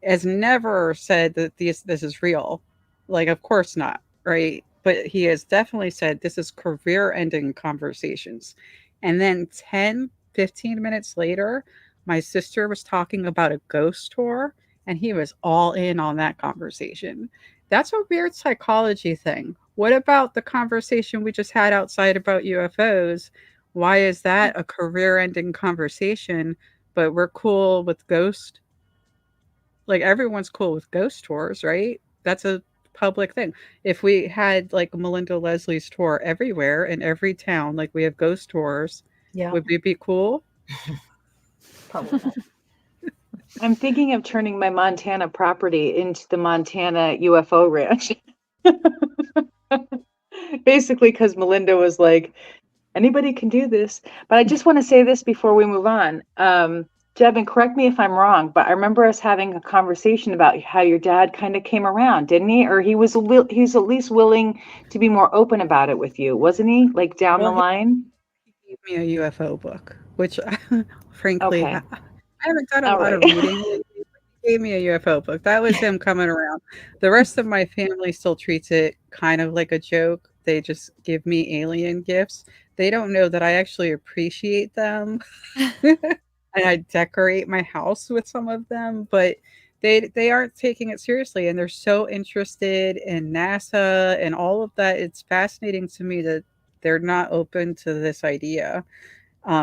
has never said that this is real. Like, of course not, right? But he has definitely said this is career ending conversations. And then 10, 15 minutes later, my sister was talking about a ghost tour, and he was all in on that conversation. That's a weird psychology thing. What about the conversation we just had outside about UFOs? Why is that a career ending conversation, but we're cool with ghost? Like everyone's cool with ghost tours, right? That's a public thing. If we had like Melinda Leslie's tour everywhere in every town, like we have ghost tours, Yeah, would we be cool? probably not. I'm thinking of turning my Montana property into the Montana UFO ranch. Basically, because Melinda was like, anybody can do this. But I just want to say this before we move on. Deb, and correct me if I'm wrong, but I remember us having a conversation about how your dad kind of came around, didn't he? Or he's at least willing to be more open about it with you, wasn't he? Like down the Well, line? he gave me a UFO book, which frankly, Okay. I haven't done a All lot right. of reading lately. He gave me a UFO book. That was him coming around. The rest of my family still treats it kind of like a joke. They just give me alien gifts. They don't know that I actually appreciate them. And I decorate my house with some of them, but they aren't taking it seriously, and they're so interested in NASA and all of that. It's fascinating to me that they're not open to this idea.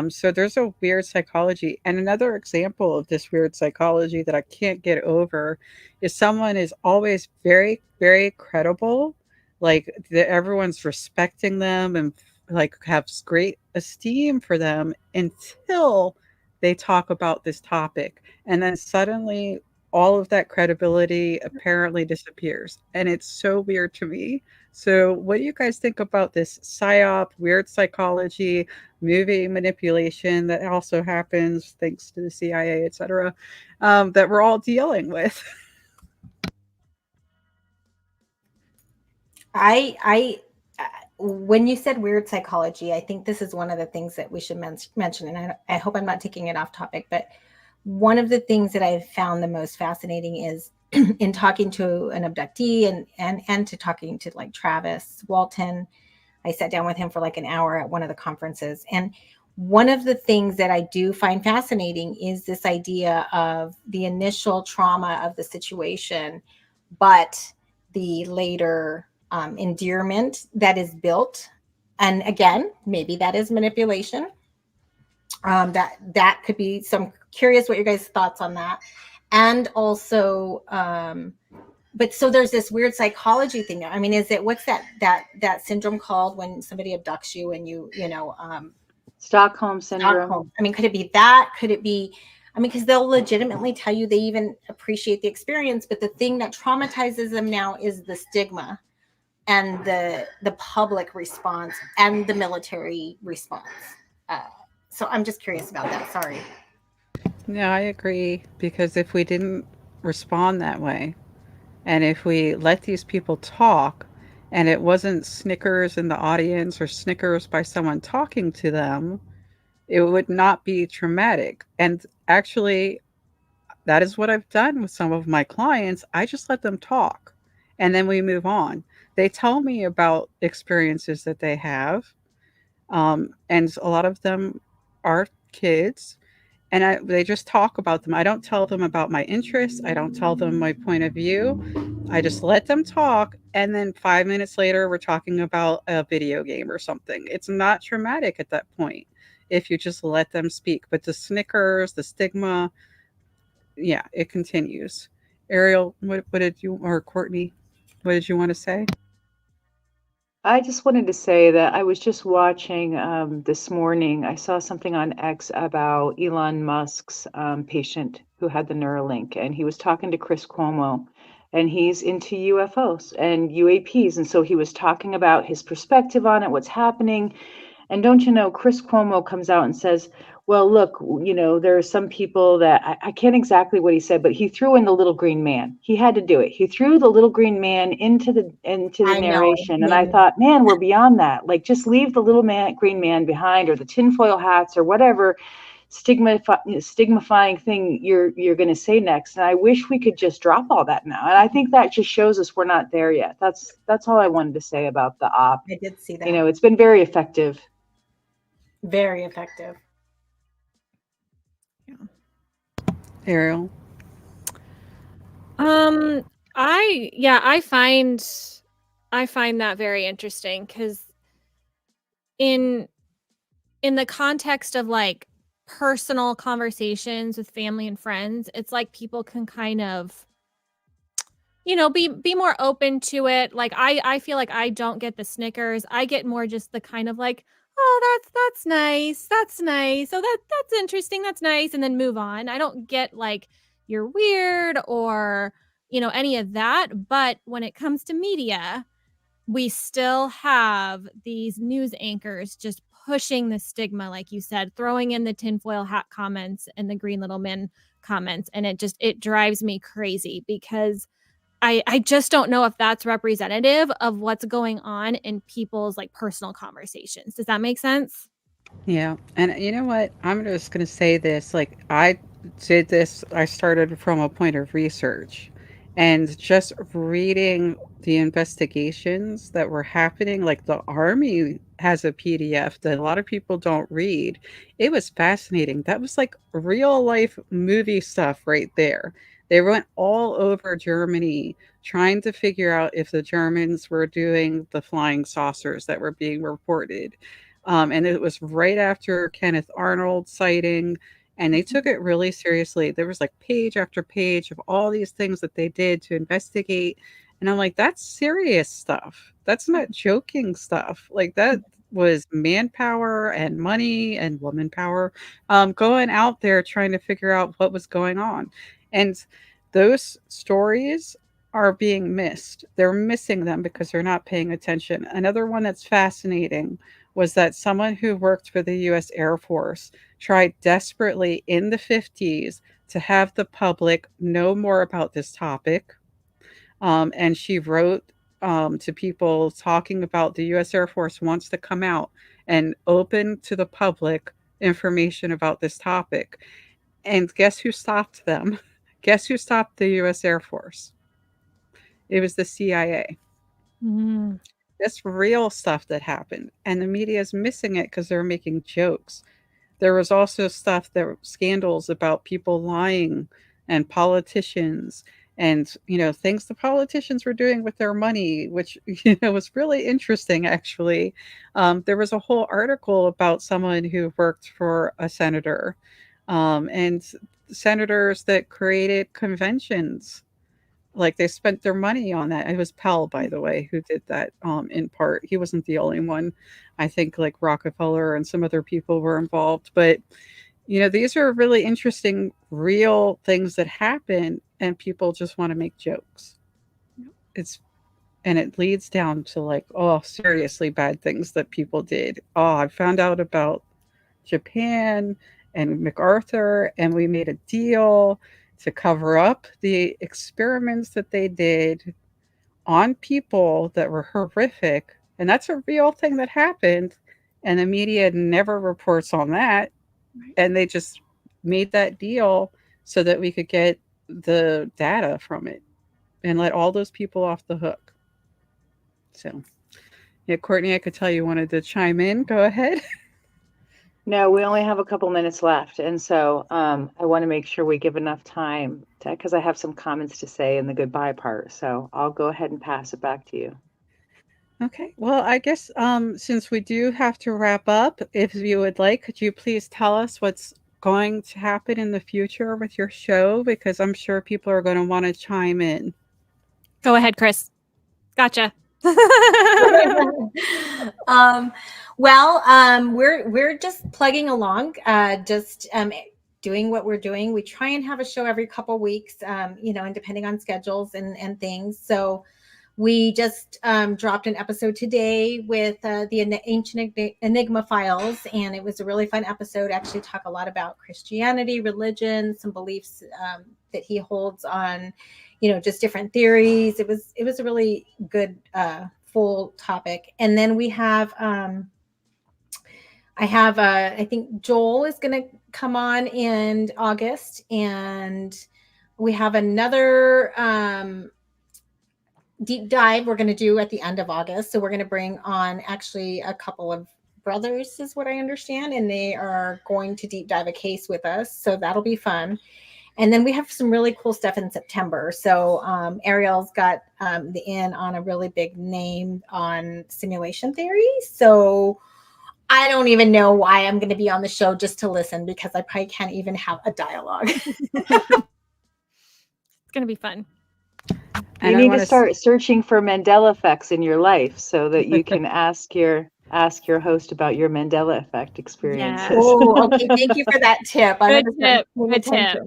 So there's a weird psychology. And another example of this weird psychology that I can't get over is someone is always very, very credible. Like everyone's respecting them and like have great esteem for them until they talk about this topic. And then suddenly all of that credibility apparently disappears. And it's so weird to me. So, what do you guys think about this psyop, weird psychology, movie manipulation that also happens thanks to the CIA, et cetera, that we're all dealing with? When you said weird psychology, I think this is one of the things that we should mention, and I hope I'm not taking it off topic, but one of the things that I've found the most fascinating is in talking to an abductee and to talking to like Travis Walton. I sat down with him for like an hour at one of the conferences. And one of the things that I do find fascinating is this idea of the initial trauma of the situation, but the later endearment that is built. And again, maybe that is manipulation. That could be some curious what your guys' thoughts on that. And also, but so there's this weird psychology thing. I mean, is it, what's that syndrome called when somebody abducts you and you know, Stockholm Syndrome. Stockholm. I mean, could it be that? Could it be, I mean, because they'll legitimately tell you they even appreciate the experience, but the thing that traumatizes them now is the stigma and the public response and the military response. So I'm just curious about that. Sorry. No, I agree. Because if we didn't respond that way, and if we let these people talk, and it wasn't snickers in the audience or snickers by someone talking to them, it would not be traumatic. And actually, that is what I've done with some of my clients. I just let them talk and then we move on. They tell me about experiences that they have. And a lot of them are kids, and they just talk about them. I don't tell them about my interests. I don't tell them my point of view. I just let them talk. And then 5 minutes later, we're talking about a video game or something. It's not traumatic at that point if you just let them speak. But the snickers, the stigma, yeah, it continues. Ariel, what did you, or Courtney, what did you want to say? I just wanted to say that I was just watching this morning. I saw something on X about Elon Musk's patient who had the Neuralink, and he was talking to Chris Cuomo, and he's into UFOs and UAPs. And so he was talking about his perspective on it, what's happening. And don't you know, Chris Cuomo comes out and says, well, look, there are some people that I can't exactly what he said, but he threw in the little green man. He had to do it. He threw the little green man into the I know. narration. And I thought, man, we're beyond that. Like, just leave the little green man behind, or the tinfoil hats, or whatever stigmifying thing you're going to say next. And I wish we could just drop all that now. And I think that just shows us we're not there yet. That's all I wanted to say about the op. I did see that. It's been very effective. Very effective. Ariel? I find that very interesting, because in the context of like personal conversations with family and friends, it's like people can kind of, be more open to it. Like I feel like I don't get the snickers. I get more just the kind of like, oh, that's nice. That's nice. Oh, that's interesting. That's nice. And then move on. I don't get like, you're weird or, any of that. But when it comes to media, we still have these news anchors just pushing the stigma, like you said, throwing in the tinfoil hat comments and the green little men comments. And it drives me crazy, because I just don't know if that's representative of what's going on in people's like personal conversations. Does that make sense? Yeah. And you know what? I'm just going to say this. Like, I started from a point of research, and just reading the investigations that were happening. Like, the Army has a PDF that a lot of people don't read. It was fascinating. That was like real life movie stuff right there. They went all over Germany trying to figure out if the Germans were doing the flying saucers that were being reported. And it was right after Kenneth Arnold sighting, and they took it really seriously. There was like page after page of all these things that they did to investigate. And I'm like, that's serious stuff. That's not joking stuff. Like, that was manpower and money and woman power, going out there trying to figure out what was going on. And those stories are being missed. They're missing them because they're not paying attention. Another one that's fascinating was that someone who worked for the US Air Force tried desperately in the 50s to have the public know more about this topic. And she wrote to people talking about the US Air Force wants to come out and open to the public information about this topic. And guess who stopped them? Guess who stopped the US Air Force? It was the CIA. Mm-hmm. That's real stuff that happened. And the media is missing it because they're making jokes. There was also stuff that scandals about people lying, and politicians, and things the politicians were doing with their money, which was really interesting actually. There was a whole article about someone who worked for a senator, and senators that created conventions. Like, they spent their money on that. It was Pell, by the way, who did that, in part. He wasn't the only one. I think like Rockefeller and some other people were involved. But, these are really interesting, real things that happen, and people just want to make jokes. And it leads down to like, oh, seriously bad things that people did. Oh, I found out about Japan and MacArthur, and we made a deal to cover up the experiments that they did on people that were horrific. And that's a real thing that happened. And the media never reports on that. And they just made that deal so that we could get the data from it and let all those people off the hook. So, yeah, Courtney, I could tell you wanted to chime in. Go ahead. No, we only have a couple minutes left. And so I want to make sure we give enough time because I have some comments to say in the goodbye part. So I'll go ahead and pass it back to you. Okay. Well, I guess since we do have to wrap up, if you would like, could you please tell us what's going to happen in the future with your show? Because I'm sure people are going to want to chime in. Go ahead, Chris. Gotcha. We're just plugging along, doing what we're doing. We try and have a show every couple weeks, and depending on schedules and things. So we just dropped an episode today with the Ancient Enigma Files, and it was a really fun episode. Actually, talk a lot about Christianity, religion, some beliefs that he holds on, just different theories. It was a really good full topic. And then we have I think Joel is going to come on in August, and we have another deep dive we're going to do at the end of August. So we're going to bring on actually a couple of brothers, is what I understand, and they are going to deep dive a case with us. So that'll be fun. And then we have some really cool stuff in September. So Ariel's got the in on a really big name on simulation theory. So I don't even know why I'm going to be on the show just to listen, because I probably can't even have a dialogue. It's going to be fun. You need to start searching for Mandela effects in your life so that you can ask your host about your Mandela effect experiences. Yes. Oh, okay. Thank you for that tip. Good tip. Good tip.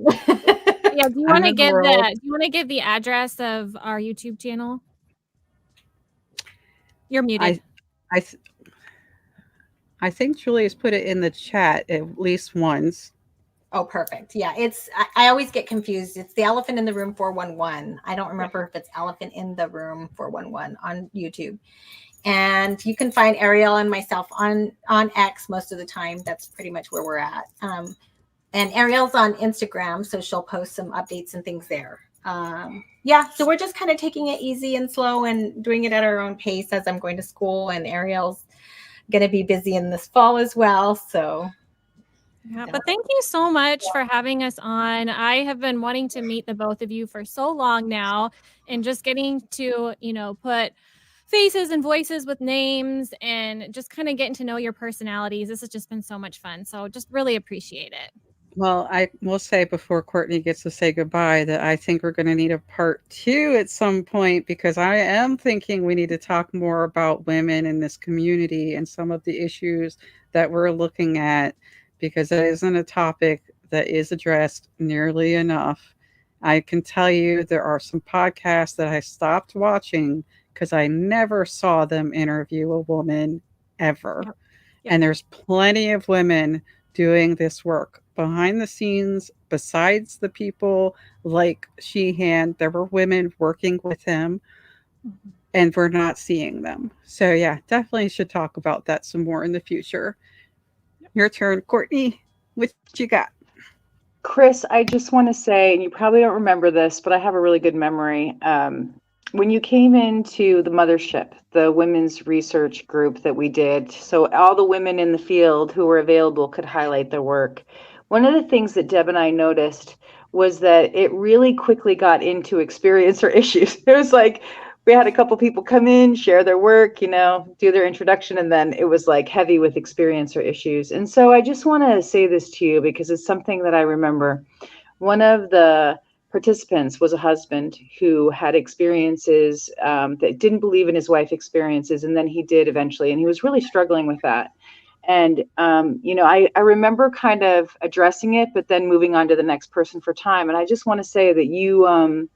Yeah. Do you want to give the address of our YouTube channel? You're muted. I think Julia's put it in the chat at least once. Oh, perfect. Yeah, I always get confused. It's the Elephant in the Room 411. I don't remember if it's Elephant in the Room 411 on YouTube. And you can find Ariel and myself on X most of the time. That's pretty much where we're at. And Ariel's on Instagram, so she'll post some updates and things there. So we're just kind of taking it easy and slow and doing it at our own pace as I'm going to school, and Ariel's going to be busy in this fall as well. So yeah, but thank you so much for having us on. I have been wanting to meet the both of you for so long now, and just getting to, put faces and voices with names and just kind of getting to know your personalities. This has just been so much fun. So just really appreciate it. Well, I will say before Courtney gets to say goodbye that I think we're going to need a part 2 at some point, because I am thinking we need to talk more about women in this community and some of the issues that we're looking at, because it isn't a topic that is addressed nearly enough. I can tell you there are some podcasts that I stopped watching because I never saw them interview a woman ever. Yep. And there's plenty of women doing this work behind the scenes. Besides the people like Sheehan, there were women working with him, and we're not seeing them. So yeah, definitely should talk about that some more in the future. Your turn, Courtney. What you got? Chris, I just want to say, and you probably don't remember this, but I have a really good memory. When you came into the mothership, the women's research group that we did, so all the women in the field who were available could highlight their work. One of the things that Deb and I noticed was that it really quickly got into experiencer issues. It was like we had a couple people come in, share their work, do their introduction, and then it was like heavy with experiencer issues. And so I just want to say this to you because it's something that I remember. One of the participants was a husband who had experiences that didn't believe in his wife experiences, and then he did eventually, and he was really struggling with that. And I remember kind of addressing it, but then moving on to the next person for time. And I just want to say that you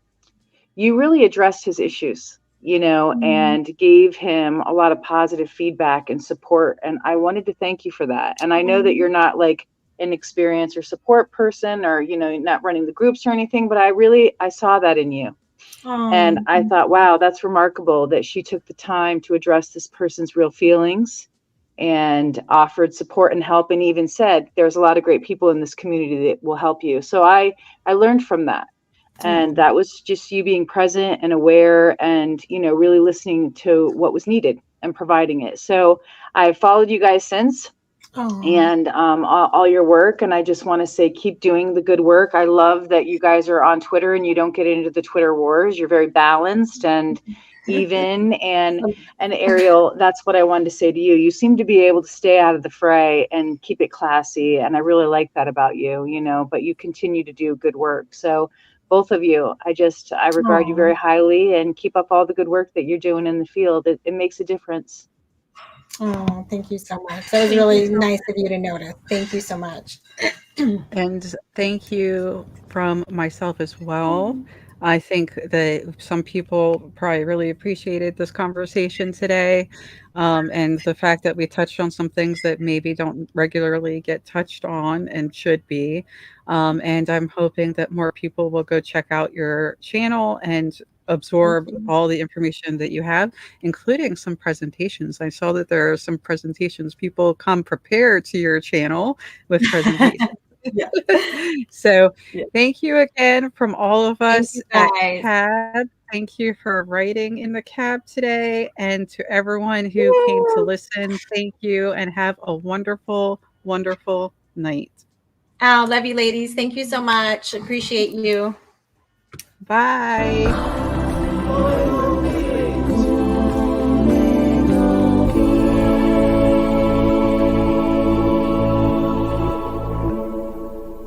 really addressed his issues, and gave him a lot of positive feedback and support. And I wanted to thank you for that. And I know that you're not like an experience or support person, or not running the groups or anything, but I saw that in you. And I thought, wow, that's remarkable that she took the time to address this person's real feelings and offered support and help, and even said there's a lot of great people in this community that will help you. So I learned from that. And that was just you being present and aware and really listening to what was needed and providing it. So I followed you guys since. And all your work. And I just want to say, keep doing the good work. I love that you guys are on Twitter and you don't get into the Twitter wars. You're very balanced and, even. And Ariel, that's what I wanted to say to you. You seem to be able to stay out of the fray and keep it classy, and I really like that about you, you know, but you continue to do good work. So both of you, I regard you very highly, and keep up all the good work that you're doing in the field. It makes a difference. Oh, thank you so much. That was really nice of you to notice. Thank you so much. And thank you from myself as well. I think that some people probably really appreciated this conversation today. And the fact that we touched on some things that maybe don't regularly get touched on and should be. And I'm hoping that more people will go check out your channel and absorb all the information that you have, including some presentations. I saw that there are some presentations. People come prepared to your channel with presentations. Yeah. So Yeah. thank you again from all of us you, at guys. CAB. Thank you for writing in the CAB today. And to everyone who came to listen, thank you, and have a wonderful, wonderful night. Oh, love you, ladies. Thank you so much. Appreciate you. Bye.